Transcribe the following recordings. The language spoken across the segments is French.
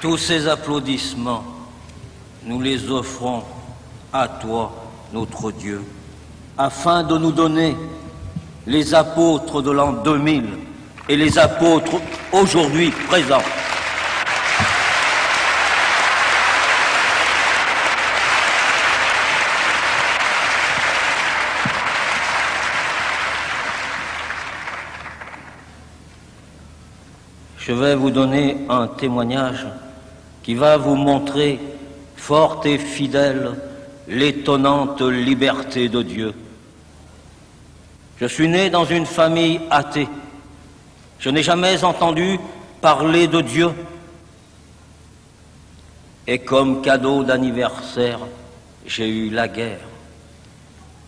Tous ces applaudissements, nous les offrons à toi, notre Dieu, afin de nous donner les apôtres de l'an 2000 et les apôtres aujourd'hui présents. Je vais vous donner un témoignage qui va vous montrer, forte et fidèle, l'étonnante liberté de Dieu. Je suis né dans une famille athée. Je n'ai jamais entendu parler de Dieu. Et comme cadeau d'anniversaire, j'ai eu la guerre.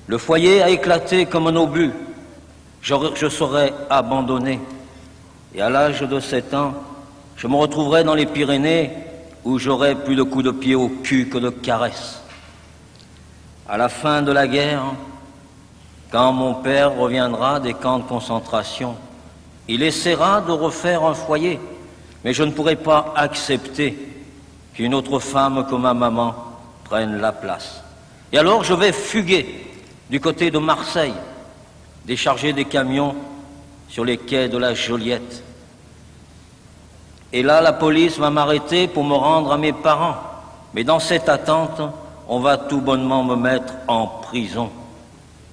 Le foyer a éclaté comme un obus. Je serai abandonné. Et à l'âge de 7 ans, je me retrouverai dans les Pyrénées où j'aurai plus de coups de pied au cul que de caresses. À la fin de la guerre, quand mon père reviendra des camps de concentration, il essaiera de refaire un foyer, mais je ne pourrai pas accepter qu'une autre femme que ma maman prenne la place. Et alors je vais fuguer du côté de Marseille, décharger des camions sur les quais de la Joliette. Et là, la police va m'arrêter pour me rendre à mes parents. Mais dans cette attente, on va tout bonnement me mettre en prison,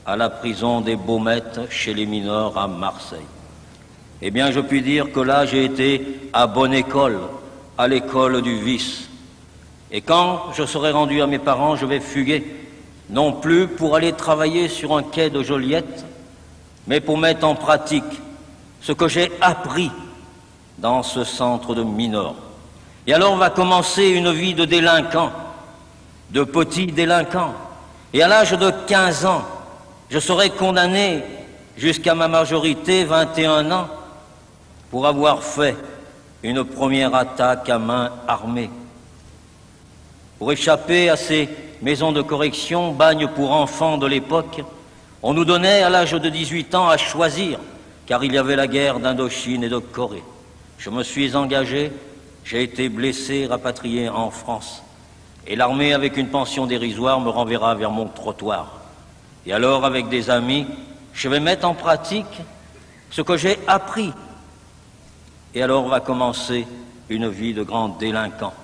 à la prison des Baumettes, chez les mineurs à Marseille. Eh bien, je puis dire que là, j'ai été à bonne école, à l'école du vice. Et quand je serai rendu à mes parents, je vais fuguer, non plus pour aller travailler sur un quai de Joliette, mais pour mettre en pratique ce que j'ai appris dans ce centre de mineurs. Et alors va commencer une vie de délinquant, de petit délinquant. Et à l'âge de 15 ans, je serai condamné jusqu'à ma majorité, 21 ans, pour avoir fait une première attaque à main armée. Pour échapper à ces maisons de correction, bagnes pour enfants de l'époque, on nous donnait à l'âge de 18 ans à choisir, car il y avait la guerre d'Indochine et de Corée. Je me suis engagé, j'ai été blessé, rapatrié en France. Et l'armée, avec une pension dérisoire, me renverra vers mon trottoir. Et alors, avec des amis, je vais mettre en pratique ce que j'ai appris. Et alors va commencer une vie de grand délinquant.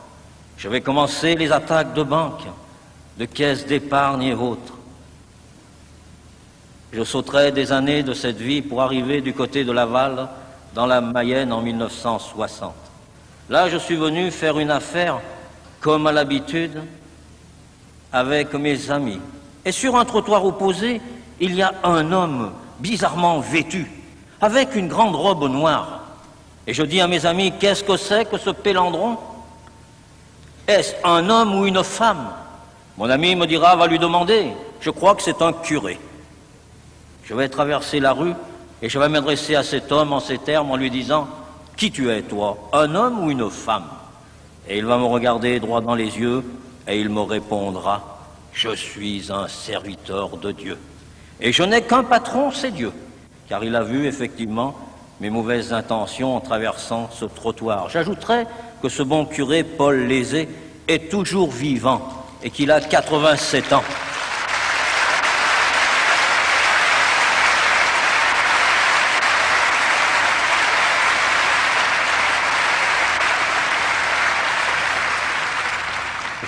Je vais commencer les attaques de banques, de caisses d'épargne et autres. Je sauterai des années de cette vie pour arriver du côté de Laval, dans la Mayenne en 1960. Là, je suis venu faire une affaire, comme à l'habitude, avec mes amis. Et sur un trottoir opposé, il y a un homme bizarrement vêtu, avec une grande robe noire. Et je dis à mes amis, qu'est-ce que c'est que ce pélandron? Est-ce un homme ou une femme? Mon ami me dira, va lui demander. Je crois que c'est un curé. Je vais traverser la rue et je vais m'adresser à cet homme en ces termes en lui disant « Qui tu es, toi, un homme ou une femme ?» Et il va me regarder droit dans les yeux et il me répondra « Je suis un serviteur de Dieu. Et je n'ai qu'un patron, c'est Dieu. » Car il a vu effectivement mes mauvaises intentions en traversant ce trottoir. J'ajouterai que ce bon curé, Paul Lézé, est toujours vivant et qu'il a 87 ans.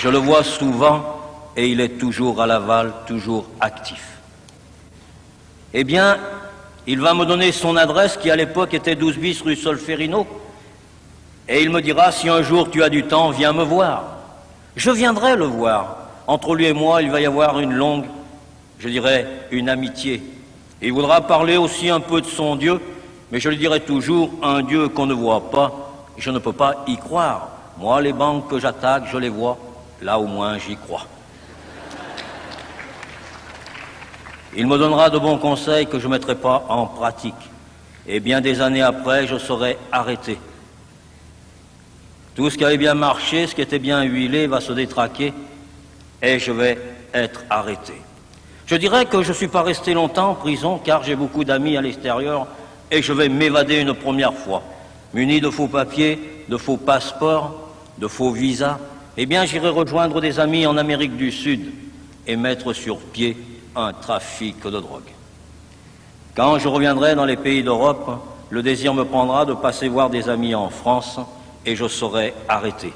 Je le vois souvent et il est toujours à Laval, toujours actif. Eh bien, il va me donner son adresse qui à l'époque était 12 bis rue Solferino et il me dira si un jour tu as du temps, viens me voir. Je viendrai le voir. Entre lui et moi, il va y avoir une longue, je dirais, une amitié. Et il voudra parler aussi un peu de son Dieu, mais je lui dirai toujours, un Dieu qu'on ne voit pas, je ne peux pas y croire. Moi, les banques que j'attaque, je les vois, là au moins j'y crois. Il me donnera de bons conseils que je ne mettrai pas en pratique. Et bien des années après, je serai arrêté. Tout ce qui avait bien marché, ce qui était bien huilé, va se détraquer et je vais être arrêté. Je dirais que je ne suis pas resté longtemps en prison car j'ai beaucoup d'amis à l'extérieur et je vais m'évader une première fois. Muni de faux papiers, de faux passeports, de faux visas, eh bien j'irai rejoindre des amis en Amérique du Sud et mettre sur pied un trafic de drogue. Quand je reviendrai dans les pays d'Europe, le désir me prendra de passer voir des amis en France et je serai arrêté.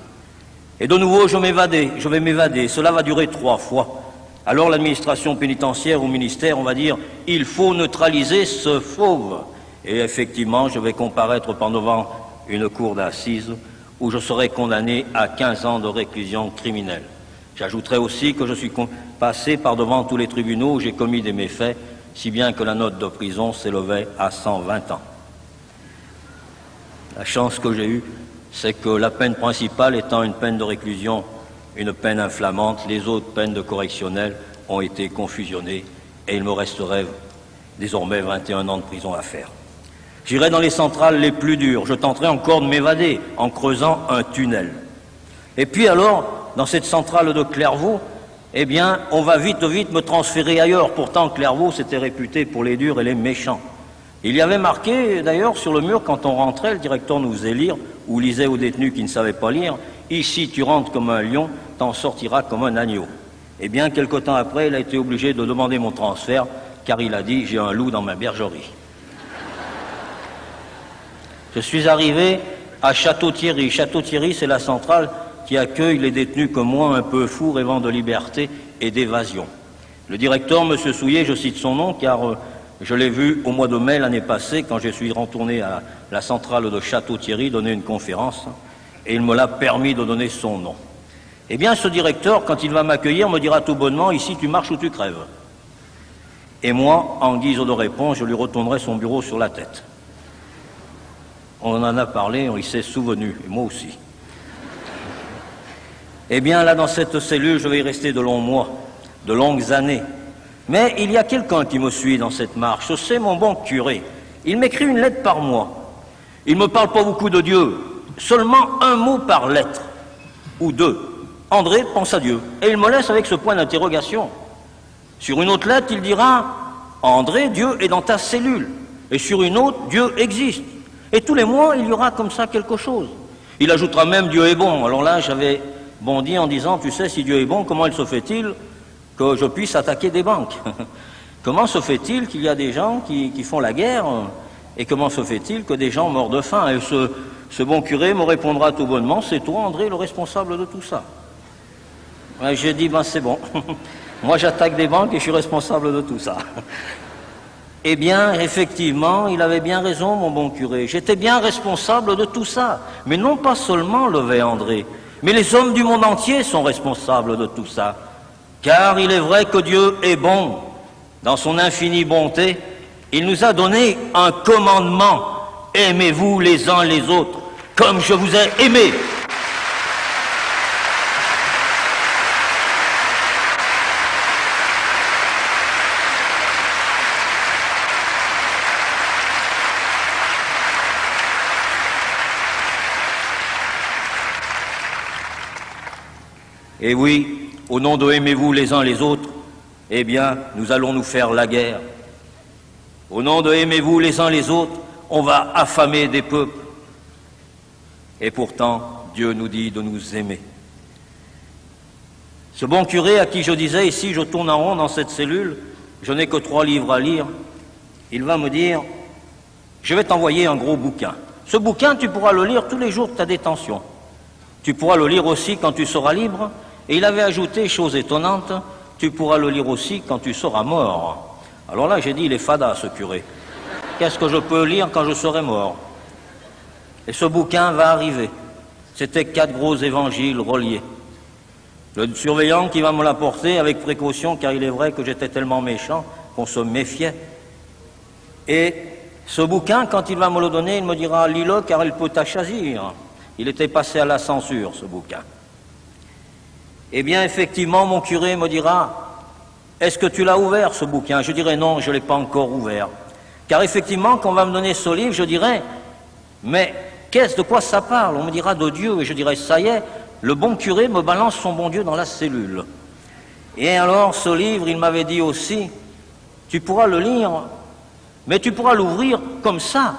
Et de nouveau, je vais m'évader. Cela va durer 3 fois. Alors l'administration pénitentiaire ou ministère, on va dire, il faut neutraliser ce fauve. Et effectivement, je vais comparaître devant une cour d'assises où je serai condamné à 15 ans de réclusion criminelle. J'ajouterai aussi que je suis passé par devant tous les tribunaux où j'ai commis des méfaits, si bien que la note de prison s'élevait à 120 ans. La chance que j'ai eue, c'est que la peine principale étant une peine de réclusion, une peine inflammante, les autres peines de correctionnel ont été confusionnées et il me resterait désormais 21 ans de prison à faire. J'irai dans les centrales les plus dures, je tenterai encore de m'évader en creusant un tunnel. Et puis alors, dans cette centrale de Clairvaux, eh bien, on va vite me transférer ailleurs. Pourtant, Clairvaux s'était réputé pour les durs et les méchants. Il y avait marqué, d'ailleurs, sur le mur, quand on rentrait, le directeur nous faisait lire, ou lisait aux détenus qui ne savaient pas lire, « Ici, tu rentres comme un lion, t'en sortiras comme un agneau. » Eh bien, quelque temps après, il a été obligé de demander mon transfert, car il a dit « J'ai un loup dans ma bergerie. » Je suis arrivé à Château-Thierry. Château-Thierry, c'est la centrale qui accueille les détenus comme moi, un peu fous, rêvant de liberté et d'évasion. Le directeur, M. Souillet, je cite son nom, car je l'ai vu au mois de mai l'année passée, quand je suis retourné à la centrale de Château-Thierry donner une conférence, et il me l'a permis de donner son nom. Eh bien, ce directeur, quand il va m'accueillir, me dira tout bonnement, « Ici, tu marches ou tu crèves. » Et moi, en guise de réponse, je lui retournerai son bureau sur la tête. On en a parlé, il s'est souvenu, et moi aussi. Eh bien, là, dans cette cellule, je vais y rester de longs mois, de longues années. Mais il y a quelqu'un qui me suit dans cette marche, c'est mon bon curé. Il m'écrit une lettre par mois. Il ne me parle pas beaucoup de Dieu, seulement un mot par lettre, ou 2. André, pense à Dieu. Et il me laisse avec ce point d'interrogation. Sur une autre lettre, il dira, André, Dieu est dans ta cellule. Et sur une autre, Dieu existe. Et tous les mois, il y aura comme ça quelque chose. Il ajoutera même Dieu est bon. Alors là, j'avais bondi en disant, tu sais, si Dieu est bon, comment il se fait-il que je puisse attaquer des banques? Comment se fait-il qu'il y a des gens qui font la guerre? Et comment se fait-il que des gens meurent de faim? Et ce bon curé me répondra tout bonnement, c'est toi, André, le responsable de tout ça. Et j'ai dit, ben c'est bon. Moi, j'attaque des banques et je suis responsable de tout ça. Eh bien, effectivement, il avait bien raison, mon bon curé. J'étais bien responsable de tout ça. Mais non pas seulement, Levet André, mais les hommes du monde entier sont responsables de tout ça. Car il est vrai que Dieu est bon. Dans son infinie bonté, il nous a donné un commandement. Aimez-vous les uns les autres, comme je vous ai aimé. Et oui, au nom de aimez-vous les uns les autres, eh bien, nous allons nous faire la guerre. Au nom de aimez-vous les uns les autres, on va affamer des peuples. Et pourtant, Dieu nous dit de nous aimer. Ce bon curé à qui je disais, ici, je tourne en rond dans cette cellule, je n'ai que 3 livres à lire, il va me dire, je vais t'envoyer un gros bouquin. Ce bouquin, tu pourras le lire tous les jours de ta détention. Tu pourras le lire aussi quand tu seras libre. Et il avait ajouté, chose étonnante, tu pourras le lire aussi quand tu seras mort. Alors là, j'ai dit, il est fada, ce curé. Qu'est-ce que je peux lire quand je serai mort? Et ce bouquin va arriver. C'était 4 gros évangiles reliés. Le surveillant qui va me l'apporter avec précaution, car il est vrai que j'étais tellement méchant qu'on se méfiait. Et ce bouquin, quand il va me le donner, il me dira « lis-le car il peut t'achazir ». Il était passé à la censure, ce bouquin. Eh bien, effectivement, mon curé me dira « est-ce que tu l'as ouvert, ce bouquin ?» Je dirai « non, je ne l'ai pas encore ouvert ». Car effectivement, quand on va me donner ce livre, je dirai « mais de quoi ça parle ?» On me dira « de Dieu ». Et je dirai « ça y est, le bon curé me balance son bon Dieu dans la cellule ». Et alors, ce livre, il m'avait dit aussi « tu pourras le lire, mais tu pourras l'ouvrir comme ça,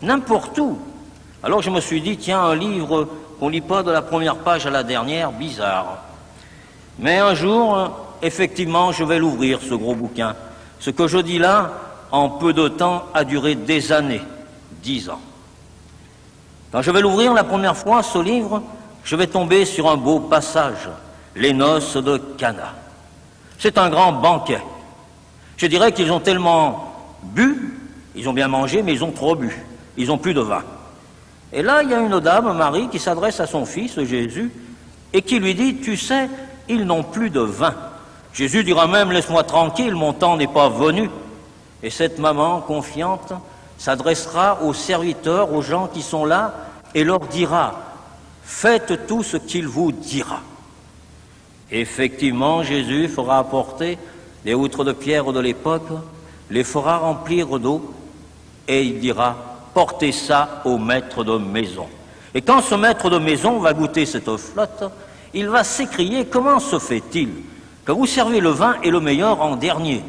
n'importe où ». Alors je me suis dit, tiens, un livre qu'on ne lit pas de la première page à la dernière, bizarre. Mais un jour, effectivement, je vais l'ouvrir, ce gros bouquin. Ce que je dis là, en peu de temps, a duré des années, 10 ans. Quand je vais l'ouvrir la première fois, ce livre, je vais tomber sur un beau passage, les noces de Cana. C'est un grand banquet. Je dirais qu'ils ont tellement bu, ils ont bien mangé, mais ils ont trop bu. Ils n'ont plus de vin. Et là, il y a une dame, Marie, qui s'adresse à son fils, Jésus, et qui lui dit, tu sais, ils n'ont plus de vin. Jésus dira même, laisse-moi tranquille, mon temps n'est pas venu. Et cette maman confiante s'adressera aux serviteurs, aux gens qui sont là, et leur dira, faites tout ce qu'il vous dira. Effectivement, Jésus fera apporter les outres de pierre de l'époque, les fera remplir d'eau, et il dira, portez ça au maître de maison. Et quand ce maître de maison va goûter cette flotte, il va s'écrier, comment se fait-il que vous servez le vin et le meilleur en dernier?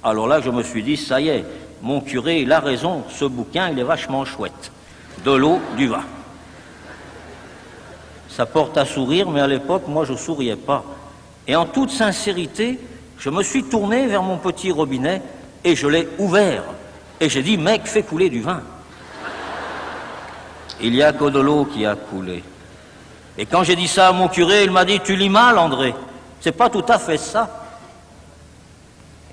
Alors là, je me suis dit, ça y est, mon curé, il a raison, ce bouquin, il est vachement chouette. De l'eau, du vin. Ça porte à sourire, mais à l'époque, moi, je ne souriais pas. Et en toute sincérité, je me suis tourné vers mon petit robinet et je l'ai ouvert. Et j'ai dit, mec, fais couler du vin. Il n'y a que de l'eau qui a coulé. Et quand j'ai dit ça à mon curé, il m'a dit, tu lis mal, André. C'est pas tout à fait ça.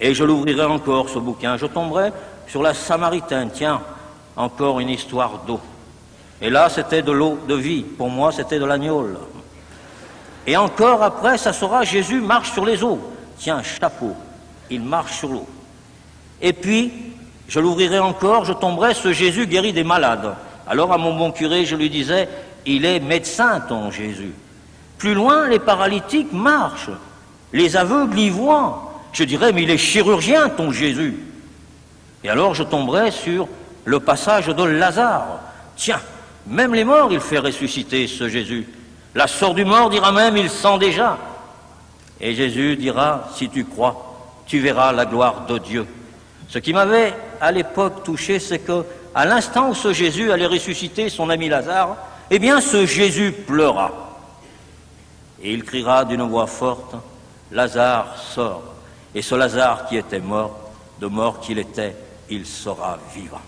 Et je l'ouvrirai encore, ce bouquin. Je tomberai sur la Samaritaine. Tiens, encore une histoire d'eau. Et là, c'était de l'eau de vie. Pour moi, c'était de l'agnole. Et encore après, ça sera Jésus marche sur les eaux. Tiens, chapeau, il marche sur l'eau. Et puis, je l'ouvrirai encore, je tomberai, ce Jésus guérit des malades. Alors à mon bon curé, je lui disais, il est médecin, ton Jésus. Plus loin, les paralytiques marchent, les aveugles y voient. Je dirais, mais il est chirurgien, ton Jésus. Et alors je tomberai sur le passage de Lazare. Tiens, même les morts, il fait ressusciter, ce Jésus. La sort du mort dira même, il sent déjà. Et Jésus dira, si tu crois, tu verras la gloire de Dieu. Ce qui m'avait à l'époque touché, c'est que à l'instant où ce Jésus allait ressusciter son ami Lazare, eh bien ce Jésus pleura. Et il criera d'une voix forte, Lazare sort. Et ce Lazare qui était mort, de mort qu'il était, il sera vivant.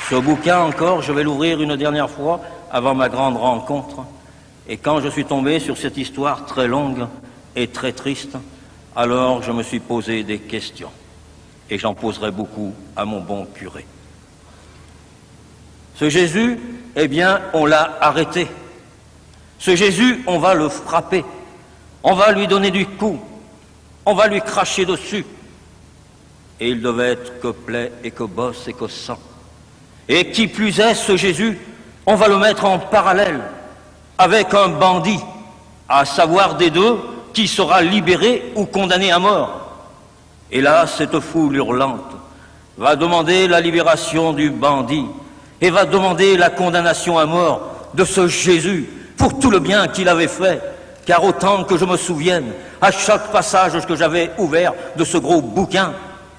Ce bouquin encore, je vais l'ouvrir une dernière fois avant ma grande rencontre. Et quand je suis tombé sur cette histoire très longue et très triste, alors je me suis posé des questions. Et j'en poserai beaucoup à mon bon curé. Ce Jésus, eh bien, on l'a arrêté. Ce Jésus, on va le frapper. On va lui donner du coup. On va lui cracher dessus. Et il devait être que plaie et que bosse et que sang. Et qui plus est, ce Jésus, on va le mettre en parallèle avec un bandit, à savoir des deux, qui sera libéré ou condamné à mort. Et là, cette foule hurlante va demander la libération du bandit et va demander la condamnation à mort de ce Jésus pour tout le bien qu'il avait fait. Car autant que je me souvienne, à chaque passage que j'avais ouvert de ce gros bouquin,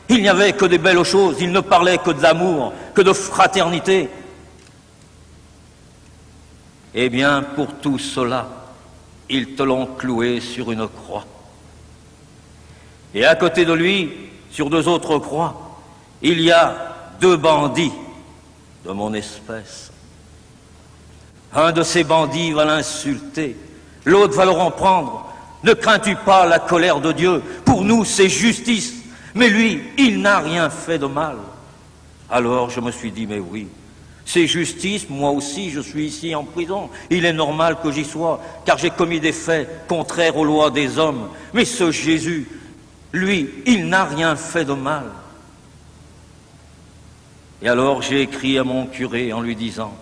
il n'y avait que des belles choses, il ne parlait que d'amour, que de fraternité. Eh bien, pour tout cela, ils te l'ont cloué sur une croix. Et à côté de lui, sur deux autres croix, il y a deux bandits de mon espèce. Un de ces bandits va l'insulter, l'autre va le reprendre. Ne crains-tu pas la colère de Dieu? Pour nous, c'est justice. Mais lui, il n'a rien fait de mal. Alors je me suis dit, mais oui, c'est justice, moi aussi je suis ici en prison. Il est normal que j'y sois, car j'ai commis des faits contraires aux lois des hommes. Mais ce Jésus, lui, il n'a rien fait de mal. Et alors j'ai écrit à mon curé en lui disant,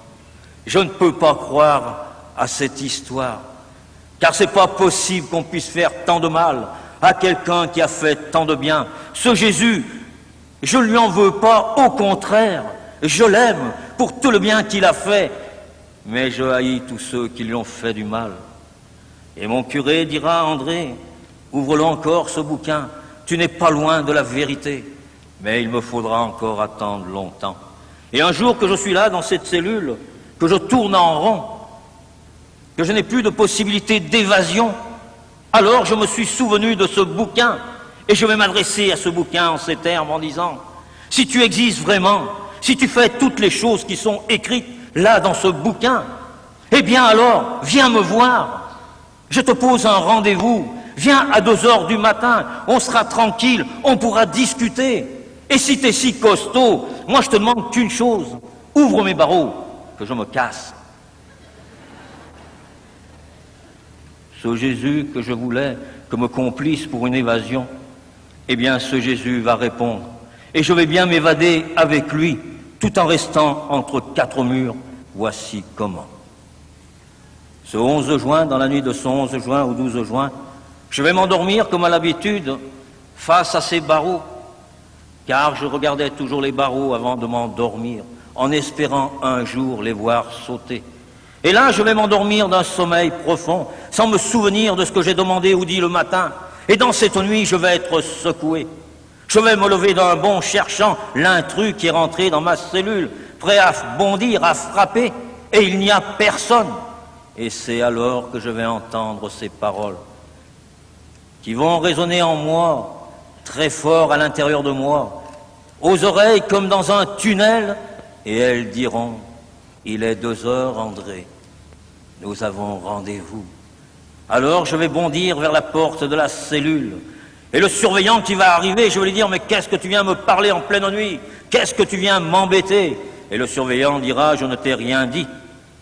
je ne peux pas croire à cette histoire, car c'est pas possible qu'on puisse faire tant de mal à quelqu'un qui a fait tant de bien. Ce Jésus, je ne lui en veux pas, au contraire, je l'aime pour tout le bien qu'il a fait, mais je haïs tous ceux qui lui ont fait du mal. Et mon curé dira, André, ouvre-le encore ce bouquin, tu n'es pas loin de la vérité, mais il me faudra encore attendre longtemps. Et un jour que je suis là dans cette cellule, que je tourne en rond, que je n'ai plus de possibilité d'évasion, alors je me suis souvenu de ce bouquin, et je vais m'adresser à ce bouquin en ces termes en disant, si tu existes vraiment, si tu fais toutes les choses qui sont écrites là dans ce bouquin, eh bien alors, viens me voir, je te pose un rendez-vous, viens à 2h du matin, on sera tranquille, on pourra discuter. Et si t'es si costaud, moi je te demande qu'une chose, ouvre mes barreaux, que je me casse. Ce Jésus que je voulais comme complice pour une évasion, eh bien ce Jésus va répondre. Et je vais bien m'évader avec lui, tout en restant entre quatre murs. Voici comment. Ce 11 juin, dans la nuit de ce 11 juin au 12 juin, je vais m'endormir comme à l'habitude, face à ces barreaux, car je regardais toujours les barreaux avant de m'endormir, en espérant un jour les voir sauter. Et là, je vais m'endormir d'un sommeil profond, sans me souvenir de ce que j'ai demandé ou dit le matin. Et dans cette nuit, je vais être secoué. Je vais me lever d'un bond cherchant l'intrus qui est rentré dans ma cellule, prêt à bondir, à frapper, et il n'y a personne. Et c'est alors que je vais entendre ces paroles qui vont résonner en moi, très fort à l'intérieur de moi, aux oreilles comme dans un tunnel, et elles diront, il est 2h, André, nous avons rendez-vous. Alors je vais bondir vers la porte de la cellule, et le surveillant qui va arriver, je vais lui dire, mais qu'est-ce que tu viens me parler en pleine nuit? Qu'est-ce que tu viens m'embêter? Et le surveillant dira, je ne t'ai rien dit.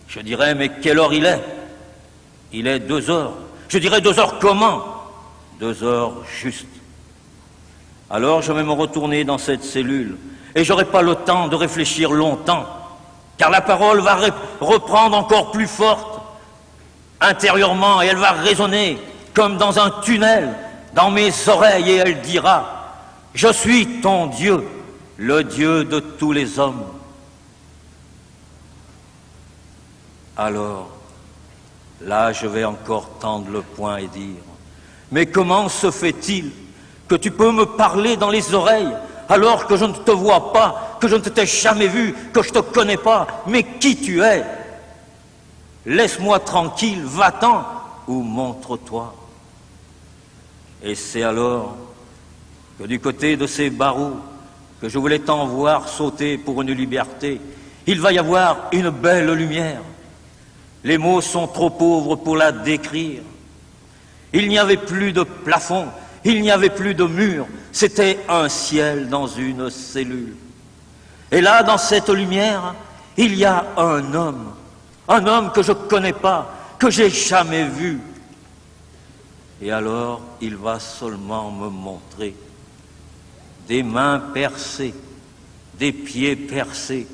Je dirai, mais quelle heure il est? Il est 2h. Je dirai, 2h comment? 2h juste. Alors je vais me retourner dans cette cellule, et j'aurai pas le temps de réfléchir longtemps, car la parole va reprendre encore plus forte intérieurement, et elle va résonner comme dans un tunnel dans mes oreilles, et elle dira, je suis ton Dieu, le Dieu de tous les hommes. Alors, là je vais encore tendre le poing et dire, mais comment se fait-il que tu peux me parler dans les oreilles alors que je ne te vois pas, que je ne t'ai jamais vu, que je ne te connais pas, mais qui tu es? Laisse-moi tranquille, va-t'en ou montre-toi. Et c'est alors que du côté de ces barreaux que je voulais tant voir sauter pour une liberté, il va y avoir une belle lumière. Les mots sont trop pauvres pour la décrire. Il n'y avait plus de plafond, il n'y avait plus de mur, c'était un ciel dans une cellule. Et là, dans cette lumière, il y a un homme que je ne connais pas, que j'ai jamais vu. Et alors, il va seulement me montrer des mains percées, des pieds percés,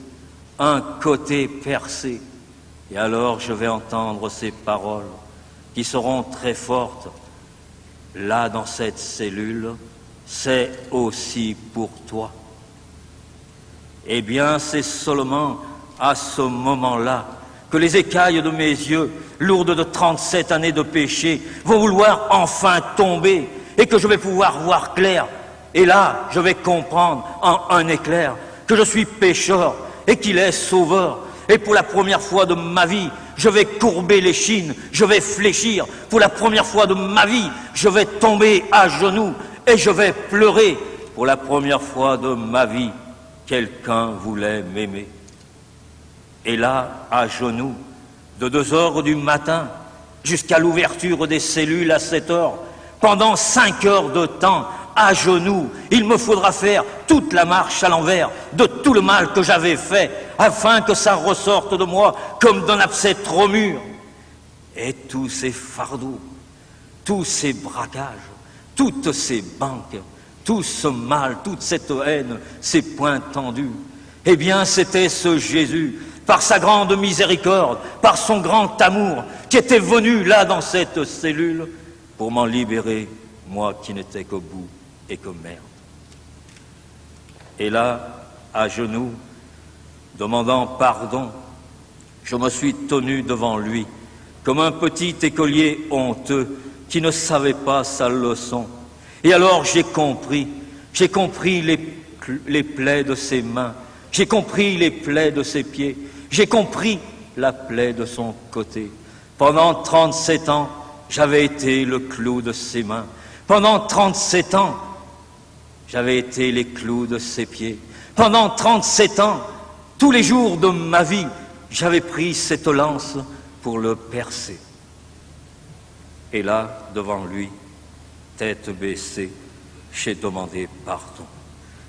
un côté percé. Et alors, je vais entendre ces paroles qui seront très fortes. Là, dans cette cellule, c'est aussi pour toi. Eh bien, c'est seulement à ce moment-là que les écailles de mes yeux, lourdes de 37 années de péché, vont vouloir enfin tomber et que je vais pouvoir voir clair. Et là, je vais comprendre en un éclair que je suis pécheur et qu'il est sauveur. Et pour la première fois de ma vie, je vais courber l'échine, je vais fléchir. Pour la première fois de ma vie, je vais tomber à genoux et je vais pleurer. Pour la première fois de ma vie, quelqu'un voulait m'aimer. Et là, à genoux, de 2h du matin jusqu'à l'ouverture des cellules à 7h, pendant 5 heures de temps, à genoux, il me faudra faire toute la marche à l'envers de tout le mal que j'avais fait, afin que ça ressorte de moi comme d'un abcès trop mûr. Et tous ces fardeaux, tous ces braquages, toutes ces banques, tout ce mal, toute cette haine, ces poings tendus, eh bien c'était ce Jésus, par sa grande miséricorde, par son grand amour, qui était venu là dans cette cellule pour m'en libérer, moi qui n'étais qu'au bout et que merde. Et là, à genoux, demandant pardon, je me suis tenu devant lui, comme un petit écolier honteux qui ne savait pas sa leçon. Et alors j'ai compris les plaies de ses mains, j'ai compris les plaies de ses pieds, j'ai compris la plaie de son côté. Pendant 37 ans, j'avais été le clou de ses mains. Pendant 37 ans, j'avais été les clous de ses pieds. Pendant 37 ans, tous les jours de ma vie, j'avais pris cette lance pour le percer. Et là, devant lui, tête baissée, j'ai demandé pardon.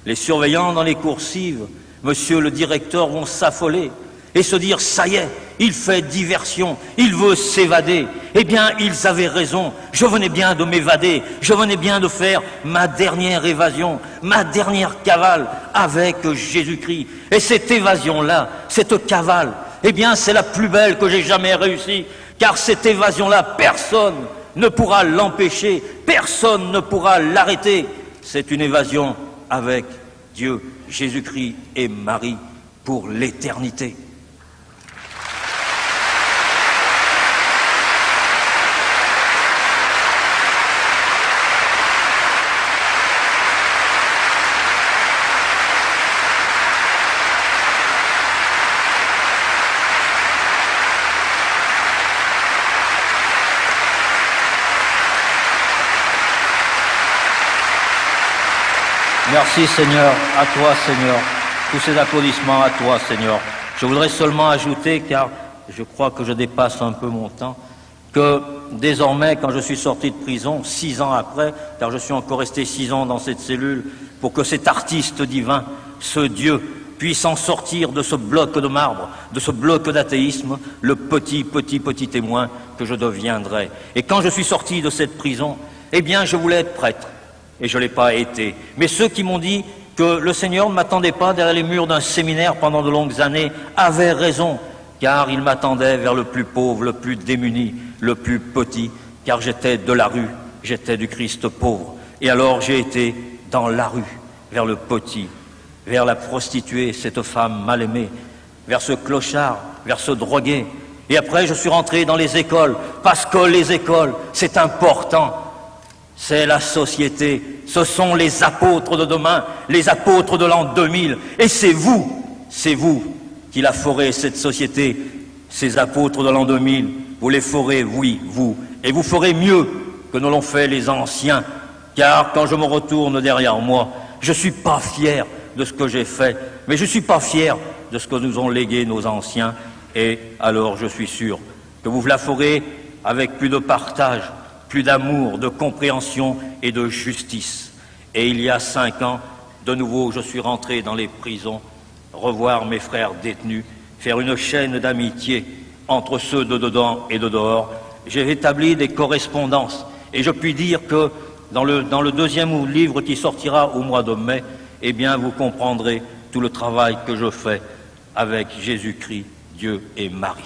Les surveillants dans les coursives, monsieur le directeur, vont s'affoler et se dire, ça y est, il fait diversion, il veut s'évader. Eh bien, ils avaient raison, je venais bien de m'évader, je venais bien de faire ma dernière évasion, ma dernière cavale avec Jésus-Christ. Et cette évasion-là, cette cavale, eh bien, c'est la plus belle que j'ai jamais réussi, car cette évasion-là, personne ne pourra l'empêcher, personne ne pourra l'arrêter. C'est une évasion avec Dieu, Jésus-Christ et Marie pour l'éternité. Merci Seigneur, à toi Seigneur, tous ces applaudissements à toi Seigneur. Je voudrais seulement ajouter, car je crois que je dépasse un peu mon temps, que désormais quand je suis sorti de prison, 6 ans après, car je suis encore resté 6 ans dans cette cellule, pour que cet artiste divin, ce Dieu, puisse en sortir de ce bloc de marbre, de ce bloc d'athéisme, le petit témoin que je deviendrai. Et quand je suis sorti de cette prison, eh bien je voulais être prêtre. Et je ne l'ai pas été. Mais ceux qui m'ont dit que le Seigneur ne m'attendait pas derrière les murs d'un séminaire pendant de longues années avaient raison, car il m'attendait vers le plus pauvre, le plus démuni, le plus petit, car j'étais de la rue, j'étais du Christ pauvre. Et alors j'ai été dans la rue, vers le petit, vers la prostituée, cette femme mal aimée, vers ce clochard, vers ce drogué. Et après je suis rentré dans les écoles, parce que les écoles, c'est important. C'est la société, ce sont les apôtres de demain, les apôtres de l'an 2000. Et c'est vous qui la ferez, cette société, ces apôtres de l'an 2000. Vous les ferez, oui, vous. Et vous ferez mieux que ne l'ont fait les anciens. Car quand je me retourne derrière moi, je ne suis pas fier de ce que j'ai fait, mais je ne suis pas fier de ce que nous ont légué nos anciens. Et alors je suis sûr que vous la ferez avec plus de partage, plus d'amour, de compréhension et de justice. Et il y a 5 ans, de nouveau, je suis rentré dans les prisons, revoir mes frères détenus, faire une chaîne d'amitié entre ceux de dedans et de dehors. J'ai établi des correspondances et je puis dire que dans le 2e livre qui sortira au mois de mai, eh bien, vous comprendrez tout le travail que je fais avec Jésus-Christ, Dieu et Marie.